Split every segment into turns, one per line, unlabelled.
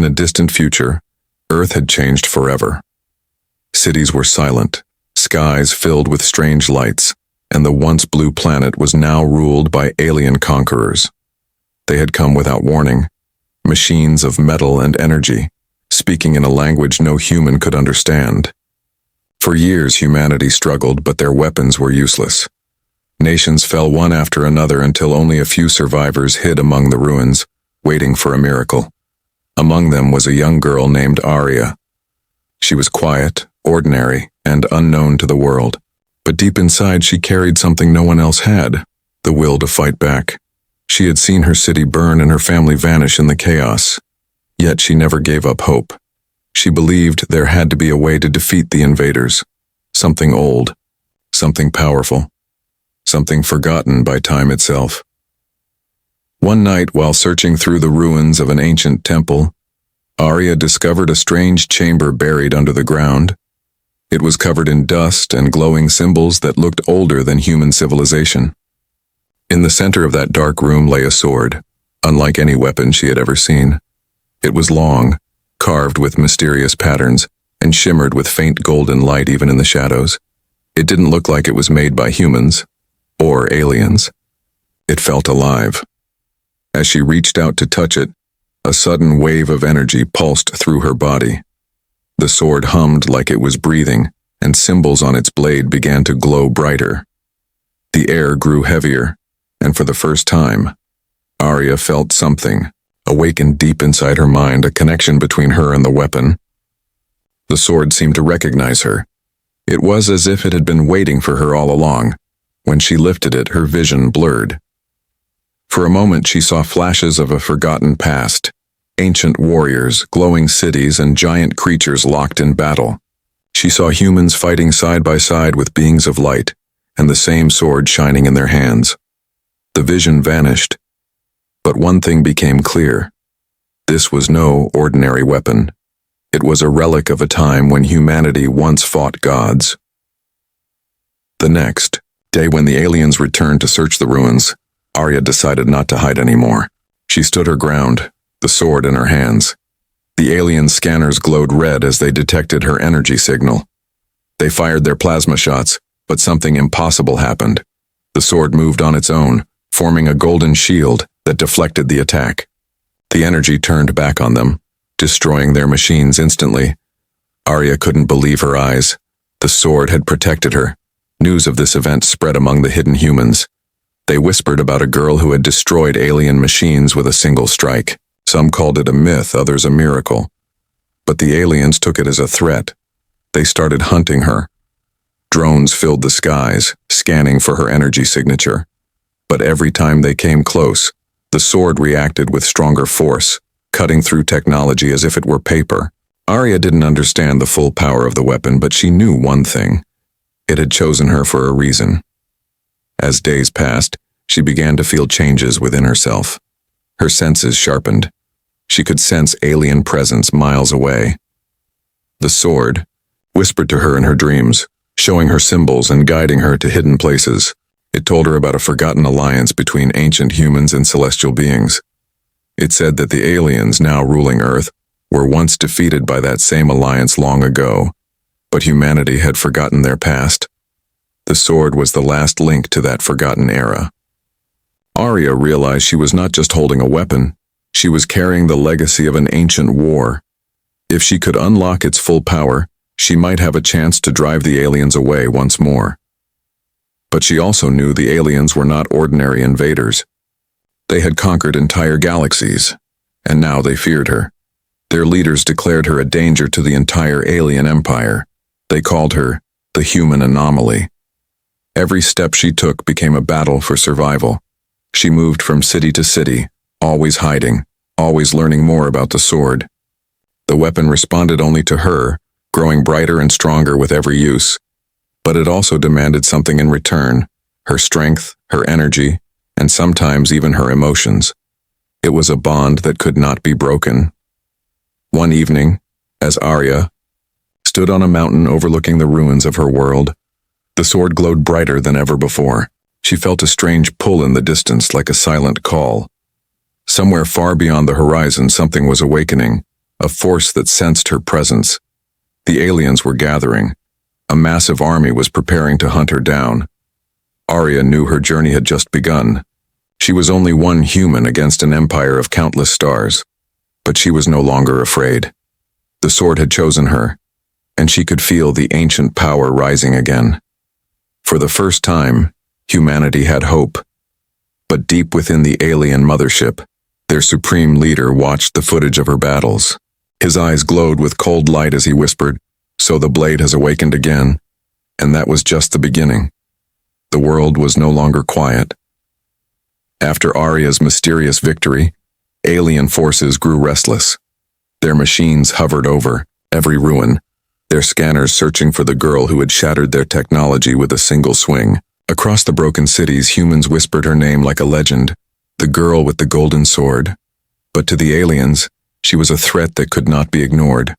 In a distant future, Earth had changed forever. Cities were silent, skies filled with strange lights, and the once blue planet was now ruled by alien conquerors. They had come without warning, machines of metal and energy, speaking in a language no human could understand. For years humanity struggled, but their weapons were useless. Nations fell one after another until only a few survivors hid among the ruins, waiting for a miracle. Among them was a young girl named Aria. She was quiet, ordinary, and unknown to the world, but deep inside she carried something no one else had, the will to fight back. She had seen her city burn and her family vanish in the chaos, yet she never gave up hope. She believed there had to be a way to defeat the invaders, something old, something powerful, something forgotten by time itself. One night, while searching through the ruins of an ancient temple, Aria discovered a strange chamber buried under the ground. It was covered in dust and glowing symbols that looked older than human civilization. In the center of that dark room lay a sword, unlike any weapon she had ever seen. It was long, carved with mysterious patterns, and shimmered with faint golden light even in the shadows. It didn't look like it was made by humans, or aliens. It felt alive. As she reached out to touch it, a sudden wave of energy pulsed through her body. The sword hummed like it was breathing, and symbols on its blade began to glow brighter. The air grew heavier, and for the first time, Aria felt something, awakened deep inside her mind, a connection between her and the weapon. The sword seemed to recognize her. It was as if it had been waiting for her all along. When she lifted it, her vision blurred. For a moment she saw flashes of a forgotten past, ancient warriors, glowing cities, and giant creatures locked in battle. She saw humans fighting side by side with beings of light, and the same sword shining in their hands. The vision vanished, but one thing became clear. This was no ordinary weapon. It was a relic of a time when humanity once fought gods. The next day, when the aliens returned to search the ruins, Aria decided not to hide anymore. She stood her ground, the sword in her hands. The alien scanners glowed red as they detected her energy signal. They fired their plasma shots, but something impossible happened. The sword moved on its own, forming a golden shield that deflected the attack. The energy turned back on them, destroying their machines instantly. Aria couldn't believe her eyes. The sword had protected her. News of this event spread among the hidden humans. They whispered about a girl who had destroyed alien machines with a single strike. Some called it a myth, others a miracle. But the aliens took it as a threat. They started hunting her. Drones filled the skies, scanning for her energy signature. But every time they came close, the sword reacted with stronger force, cutting through technology as if it were paper. Aria didn't understand the full power of the weapon, but she knew one thing. It had chosen her for a reason. As days passed, she began to feel changes within herself. Her senses sharpened. She could sense alien presence miles away. The sword whispered to her in her dreams, showing her symbols and guiding her to hidden places. It told her about a forgotten alliance between ancient humans and celestial beings. It said that the aliens now ruling Earth were once defeated by that same alliance long ago, but humanity had forgotten their past. The sword was the last link to that forgotten era. Aria realized she was not just holding a weapon, she was carrying the legacy of an ancient war. If she could unlock its full power, she might have a chance to drive the aliens away once more. But she also knew the aliens were not ordinary invaders. They had conquered entire galaxies, and now they feared her. Their leaders declared her a danger to the entire alien empire. They called her the human anomaly. Every step she took became a battle for survival. She moved from city to city, always hiding, always learning more about the sword. The weapon responded only to her, growing brighter and stronger with every use. But it also demanded something in return, her strength, her energy, and sometimes even her emotions. It was a bond that could not be broken. One evening, as Aria stood on a mountain overlooking the ruins of her world, the sword glowed brighter than ever before. She felt a strange pull in the distance, like a silent call. Somewhere far beyond the horizon, something was awakening, a force that sensed her presence. The aliens were gathering. A massive army was preparing to hunt her down. Aria knew her journey had just begun. She was only one human against an empire of countless stars. But she was no longer afraid. The sword had chosen her, and she could feel the ancient power rising again. For the first time, humanity had hope. But deep within the alien mothership, their supreme leader watched the footage of her battles. His eyes glowed with cold light as he whispered, "So the blade has awakened again." And that was just the beginning. The world was no longer quiet. After Aria's mysterious victory, alien forces grew restless. Their machines hovered over every ruin, their scanners searching for the girl who had shattered their technology with a single swing. Across the broken cities, humans whispered her name like a legend, the girl with the golden sword. But to the aliens, she was a threat that could not be ignored.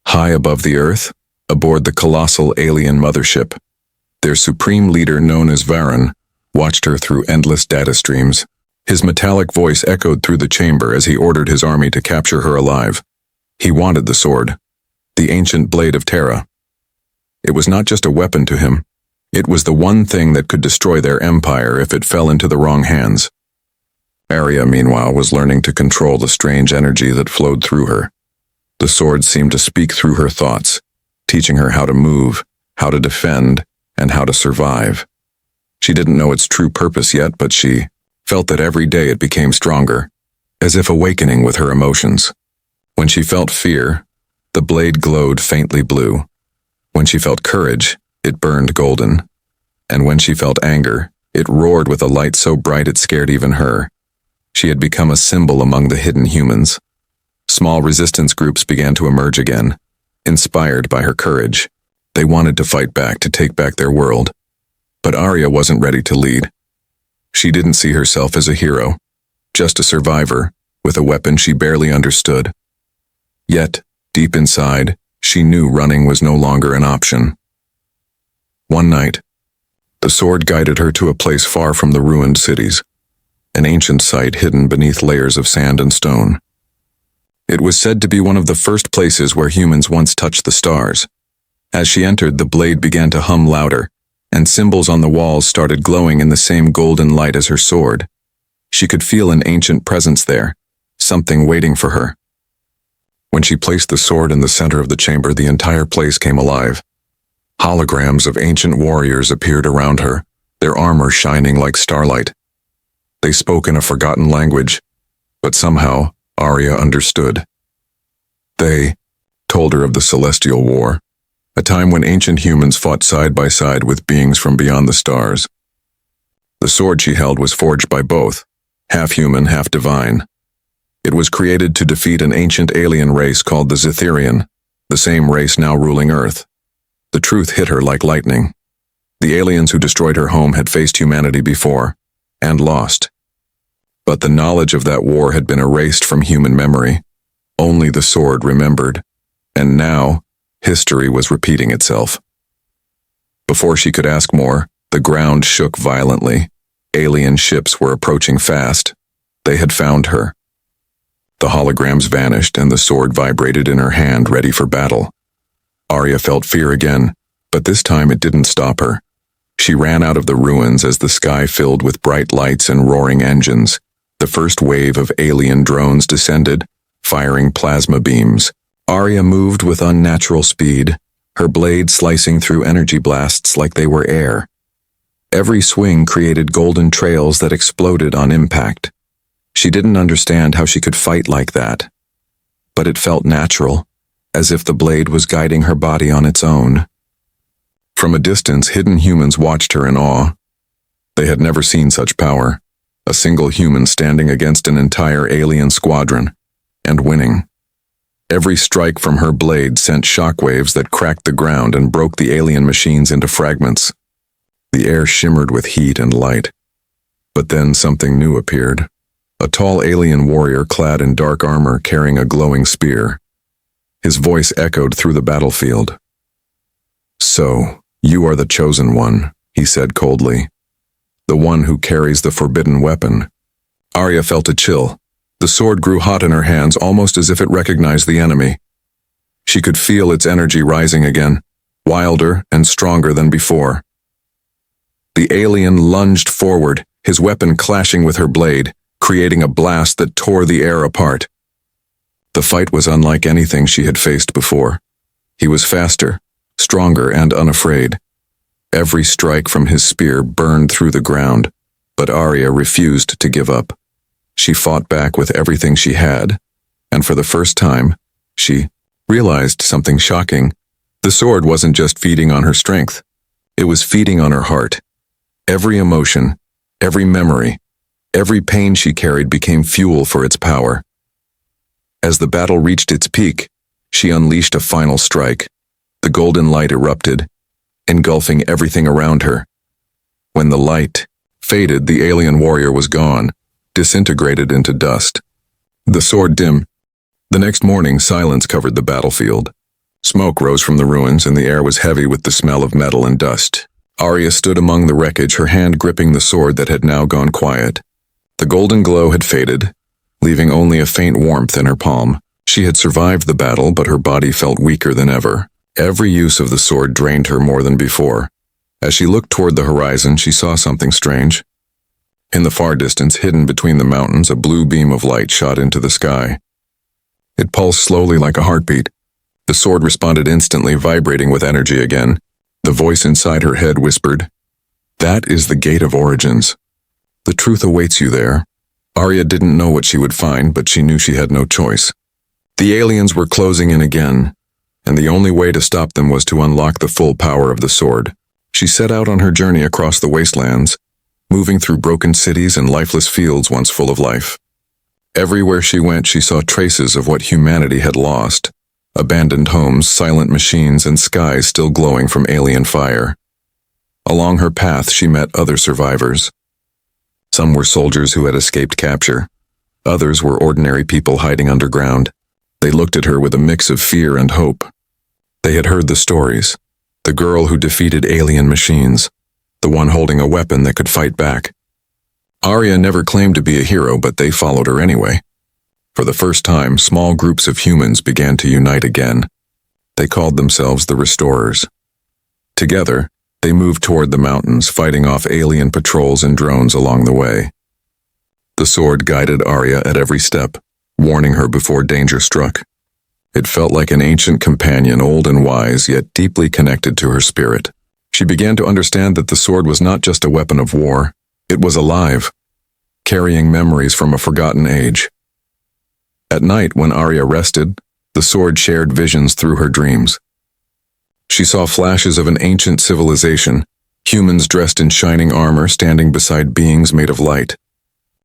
High above the earth, aboard the colossal alien mothership, their supreme leader, known as Vharon, watched her through endless data streams. His metallic voice echoed through the chamber as he ordered his army to capture her alive. He wanted the sword, the ancient Blade of Terra. It was not just a weapon to him. It was the one thing that could destroy their empire if it fell into the wrong hands. Aria, meanwhile, was learning to control the strange energy that flowed through her. The sword seemed to speak through her thoughts, teaching her how to move, how to defend, and how to survive. She didn't know its true purpose yet, but she felt that every day it became stronger, as if awakening with her emotions. When she felt fear, the blade glowed faintly blue. When she felt courage, it burned golden. And when she felt anger, it roared with a light so bright it scared even her. She had become a symbol among the hidden humans. Small resistance groups began to emerge again, inspired by her courage. They wanted to fight back, to take back their world. But Aria wasn't ready to lead. She didn't see herself as a hero, just a survivor, with a weapon she barely understood. Yet, deep inside, she knew running was no longer an option. One night, the sword guided her to a place far from the ruined cities, an ancient site hidden beneath layers of sand and stone. It was said to be one of the first places where humans once touched the stars. As she entered, the blade began to hum louder, and symbols on the walls started glowing in the same golden light as her sword. She could feel an ancient presence there, something waiting for her. When she placed the sword in the center of the chamber, the entire place came alive. Holograms of ancient warriors appeared around her, their armor shining like starlight. They spoke in a forgotten language, but somehow Aria understood. They told her of the Celestial War, a time when ancient humans fought side by side with beings from beyond the stars. The sword she held was forged by both, half human, half divine. It was created to defeat an ancient alien race called the Xytherion, the same race now ruling Earth. The truth hit her like lightning. The aliens who destroyed her home had faced humanity before, and lost. But the knowledge of that war had been erased from human memory. Only the sword remembered, and now history was repeating itself. Before she could ask more, the ground shook violently. Alien ships were approaching fast. They had found her. The holograms vanished and the sword vibrated in her hand, ready for battle. Aria felt fear again, but this time it didn't stop her. She ran out of the ruins as the sky filled with bright lights and roaring engines. The first wave of alien drones descended, firing plasma beams. Aria moved with unnatural speed, her blade slicing through energy blasts like they were air. Every swing created golden trails that exploded on impact. She didn't understand how she could fight like that, but it felt natural, as if the blade was guiding her body on its own. From a distance, hidden humans watched her in awe. They had never seen such power, a single human standing against an entire alien squadron, and winning. Every strike from her blade sent shockwaves that cracked the ground and broke the alien machines into fragments. The air shimmered with heat and light. But then something new appeared. A tall alien warrior clad in dark armor carrying a glowing spear. His voice echoed through the battlefield. "So, you are the chosen one," he said coldly. "The one who carries the forbidden weapon." Aria felt a chill. The sword grew hot in her hands, almost as if it recognized the enemy. She could feel its energy rising again, wilder and stronger than before. The alien lunged forward, his weapon clashing with her blade, creating a blast that tore the air apart. The fight was unlike anything she had faced before. He was faster, stronger, and unafraid. Every strike from his spear burned through the ground, but Aria refused to give up. She fought back with everything she had, and for the first time, she realized something shocking. The sword wasn't just feeding on her strength. It was feeding on her heart. Every emotion, every memory, every pain she carried became fuel for its power. As the battle reached its peak, she unleashed a final strike. The golden light erupted, engulfing everything around her. When the light faded, the alien warrior was gone, disintegrated into dust. The sword dimmed. The next morning, silence covered the battlefield. Smoke rose from the ruins, and the air was heavy with the smell of metal and dust. Aria stood among the wreckage, her hand gripping the sword that had now gone quiet. The golden glow had faded, leaving only a faint warmth in her palm. She had survived the battle, but her body felt weaker than ever. Every use of the sword drained her more than before. As she looked toward the horizon, she saw something strange. In the far distance, hidden between the mountains, a blue beam of light shot into the sky. It pulsed slowly like a heartbeat. The sword responded instantly, vibrating with energy again. The voice inside her head whispered, "That is the Gate of Origins. The truth awaits you there." Aria didn't know what she would find, but she knew she had no choice. The aliens were closing in again, and the only way to stop them was to unlock the full power of the sword. She set out on her journey across the wastelands, moving through broken cities and lifeless fields once full of life. Everywhere she went, she saw traces of what humanity had lost. Abandoned homes, silent machines, and skies still glowing from alien fire. Along her path, she met other survivors. Some were soldiers who had escaped capture. Others were ordinary people hiding underground. They looked at her with a mix of fear and hope. They had heard the stories. The girl who defeated alien machines. The one holding a weapon that could fight back. Aria never claimed to be a hero, but they followed her anyway. For the first time, small groups of humans began to unite again. They called themselves the Restorers. Together, they moved toward the mountains, fighting off alien patrols and drones along the way. The sword guided Aria at every step, warning her before danger struck. It felt like an ancient companion, old and wise, yet deeply connected to her spirit. She began to understand that the sword was not just a weapon of war. It was alive, carrying memories from a forgotten age. At night, when Aria rested, the sword shared visions through her dreams. She saw flashes of an ancient civilization, humans dressed in shining armor standing beside beings made of light.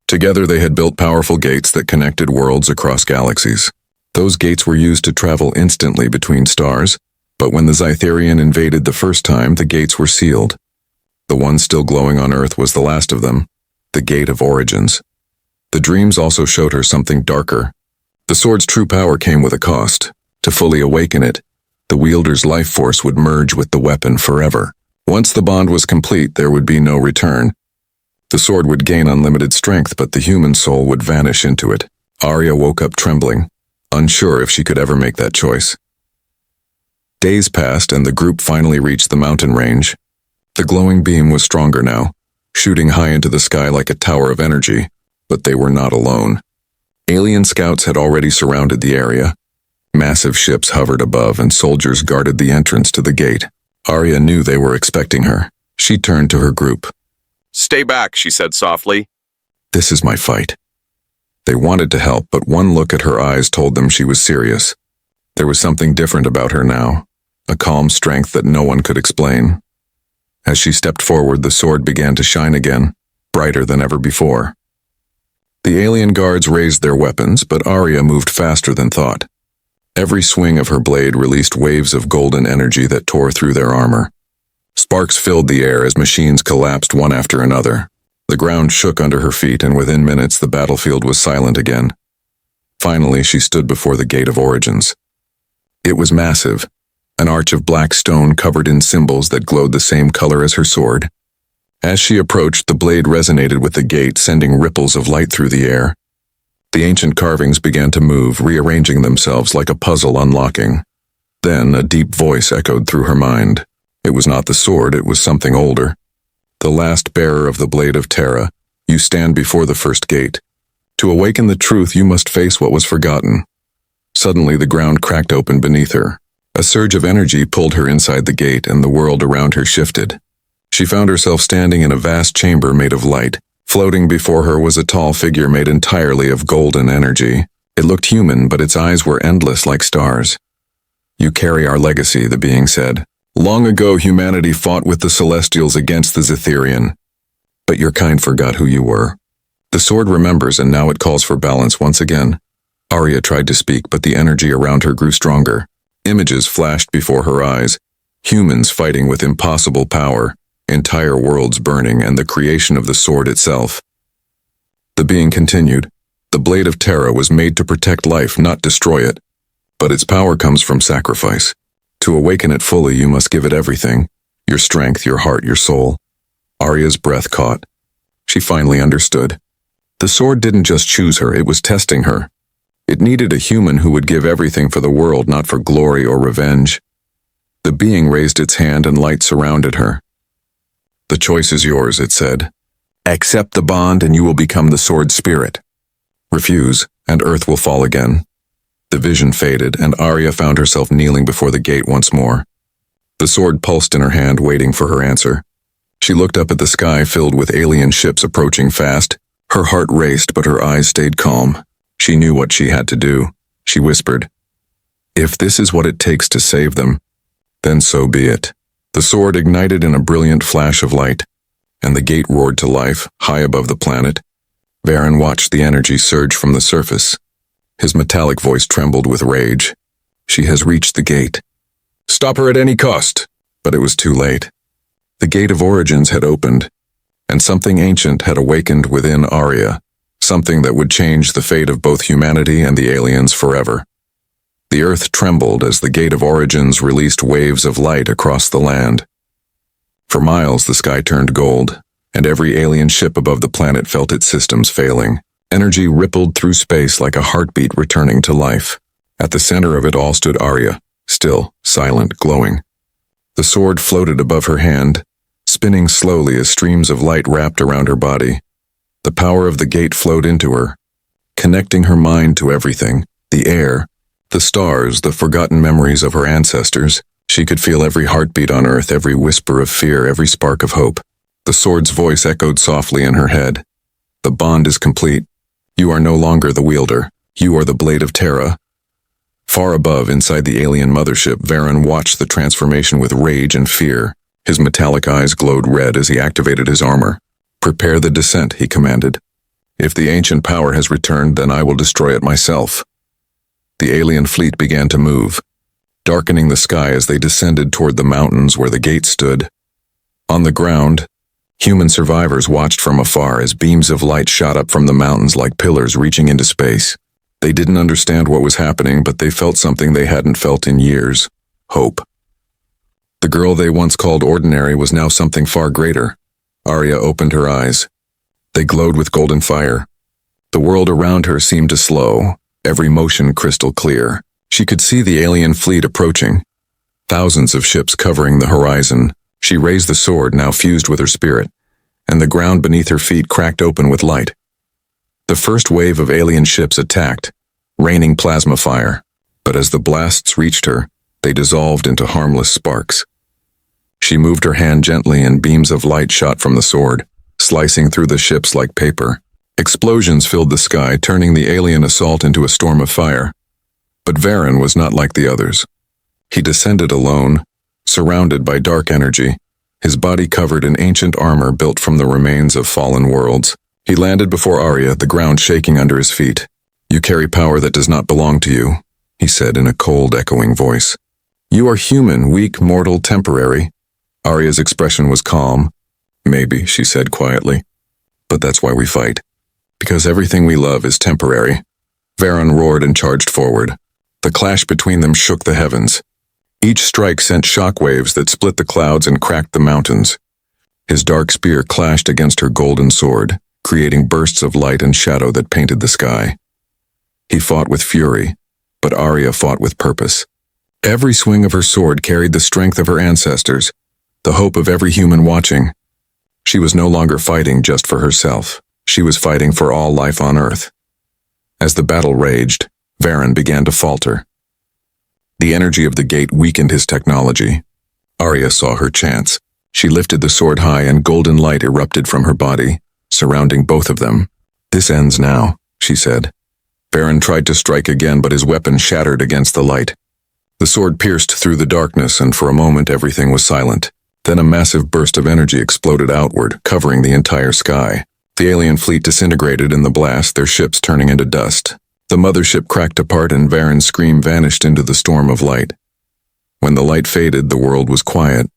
Together they had built powerful gates that connected worlds across galaxies. Those gates were used to travel instantly between stars, but when the Xytherion invaded the first time, the gates were sealed. The one still glowing on Earth was the last of them, the Gate of Origins. The dreams also showed her something darker. The sword's true power came with a cost. To fully awaken it, the wielder's life force would merge with the weapon forever. Once the bond was complete, there would be no return. The sword would gain unlimited strength, but the human soul would vanish into it. Aria woke up trembling, unsure if she could ever make that choice. Days passed, and the group finally reached the mountain range. The glowing beam was stronger now, shooting high into the sky like a tower of energy, but they were not alone. Alien scouts had already surrounded the area. Massive ships hovered above, and soldiers guarded the entrance to the gate. Aria knew they were expecting her. She turned to her group.
"Stay back," she said softly.
"This is my fight." They wanted to help, but one look at her eyes told them she was serious. There was something different about her now, a calm strength that no one could explain. As she stepped forward, the sword began to shine again, brighter than ever before. The alien guards raised their weapons, but Aria moved faster than thought. Every swing of her blade released waves of golden energy that tore through their armor. Sparks filled the air as machines collapsed one after another. The ground shook under her feet, and within minutes the battlefield was silent again. Finally, she stood before the Gate of Origins. It was massive, an arch of black stone covered in symbols that glowed the same color as her sword. As she approached, the blade resonated with the gate, sending ripples of light through the air. The ancient carvings began to move, rearranging themselves like a puzzle unlocking. Then a deep voice echoed through her mind. It was not the sword, it was something older. The last bearer of the Blade of Terra, you stand before the first gate. To awaken the truth, you must face what was forgotten. Suddenly, the ground cracked open beneath her. A surge of energy pulled her inside the gate, and the world around her shifted. She found herself standing in a vast chamber made of light. Floating before her was a tall figure made entirely of golden energy. It looked human, but its eyes were endless like stars. You carry our legacy, the being said. Long ago, humanity fought with the Celestials against the Xytherion. But your kind forgot who you were. The sword remembers, and now it calls for balance once again. Aria tried to speak, but the energy around her grew stronger. Images flashed before her eyes. Humans fighting with impossible power, entire worlds burning, and the creation of the sword itself. The being continued. The Blade of Terra was made to protect life, not destroy it. But its power comes from sacrifice. To awaken it fully, you must give it everything. Your strength, your heart, your soul. Aria's breath caught. She finally understood. The sword didn't just choose her, it was testing her. It needed a human who would give everything for the world, not for glory or revenge. The being raised its hand and light surrounded her. The choice is yours, it said. Accept the bond and you will become the sword's spirit. Refuse, and earth will fall again. The vision faded, and Aria found herself kneeling before the gate once more. The sword pulsed in her hand, waiting for her answer. She looked up at the sky filled with alien ships approaching fast. Her heart raced, but her eyes stayed calm. She knew what she had to do. She whispered, "If this is what it takes to save them, then so be it." The sword ignited in a brilliant flash of light, and the gate roared to life, high above the planet. Vharon watched the energy surge from the surface. His metallic voice trembled with rage. "She has reached the gate. Stop her at any cost." But it was too late. The gate of origins had opened, and something ancient had awakened within Aria, something that would change the fate of both humanity and the aliens forever. The earth trembled as the gate of origins released waves of light across the land. For miles, the sky turned gold, and every alien ship above the planet felt its systems failing. Energy rippled through space like a heartbeat returning to life. At the center of it all stood Aria, still, silent, glowing. The sword floated above her hand, spinning slowly as streams of light wrapped around her body. The power of the gate flowed into her, connecting her mind to everything, the air, the stars, the forgotten memories of her ancestors. She could feel every heartbeat on earth, every whisper of fear, every spark of hope. The sword's voice echoed softly in her head. The bond is complete. You are no longer the wielder. You are the Blade of Terra. Far above, inside the alien mothership, Vharon watched the transformation with rage and fear. His metallic eyes glowed red as he activated his armor. "Prepare the descent," he commanded. "If the ancient power has returned, then I will destroy it myself." The alien fleet began to move, darkening the sky as they descended toward the mountains where the gate stood. On the ground, human survivors watched from afar as beams of light shot up from the mountains like pillars reaching into space. They didn't understand what was happening, but they felt something they hadn't felt in years: hope. The girl they once called ordinary was now something far greater. Aria opened her eyes. They glowed with golden fire. The world around her seemed to slow, every motion crystal clear. She could see the alien fleet approaching, thousands of ships covering the horizon. She raised the sword, now fused with her spirit, and the ground beneath her feet cracked open with light. The first wave of alien ships attacked, raining plasma fire, but as the blasts reached her, they dissolved into harmless sparks. She moved her hand gently and beams of light shot from the sword, slicing through the ships like paper. Explosions filled the sky, turning the alien assault into a storm of fire. But Vharon was not like the others. He descended alone, surrounded by dark energy, his body covered in ancient armor built from the remains of fallen worlds. He landed before Aria, the ground shaking under his feet. "You carry power that does not belong to you," he said in a cold, echoing voice. "You are human, weak, mortal, temporary." Aria's expression was calm. "Maybe," she said quietly. "But that's why we fight. Because everything we love is temporary." Vharon roared and charged forward. The clash between them shook the heavens. Each strike sent shockwaves that split the clouds and cracked the mountains. His dark spear clashed against her golden sword, creating bursts of light and shadow that painted the sky. He fought with fury, but Aria fought with purpose. Every swing of her sword carried the strength of her ancestors, the hope of every human watching. She was no longer fighting just for herself. She was fighting for all life on Earth. As the battle raged, Vharon began to falter. The energy of the gate weakened his technology. Aria saw her chance. She lifted the sword high and golden light erupted from her body, surrounding both of them. "This ends now," she said. Vharon tried to strike again, but his weapon shattered against the light. The sword pierced through the darkness, and for a moment everything was silent. Then a massive burst of energy exploded outward, covering the entire sky. The alien fleet disintegrated in the blast, their ships turning into dust. The mothership cracked apart and Vharon's scream vanished into the storm of light. When the light faded, the world was quiet,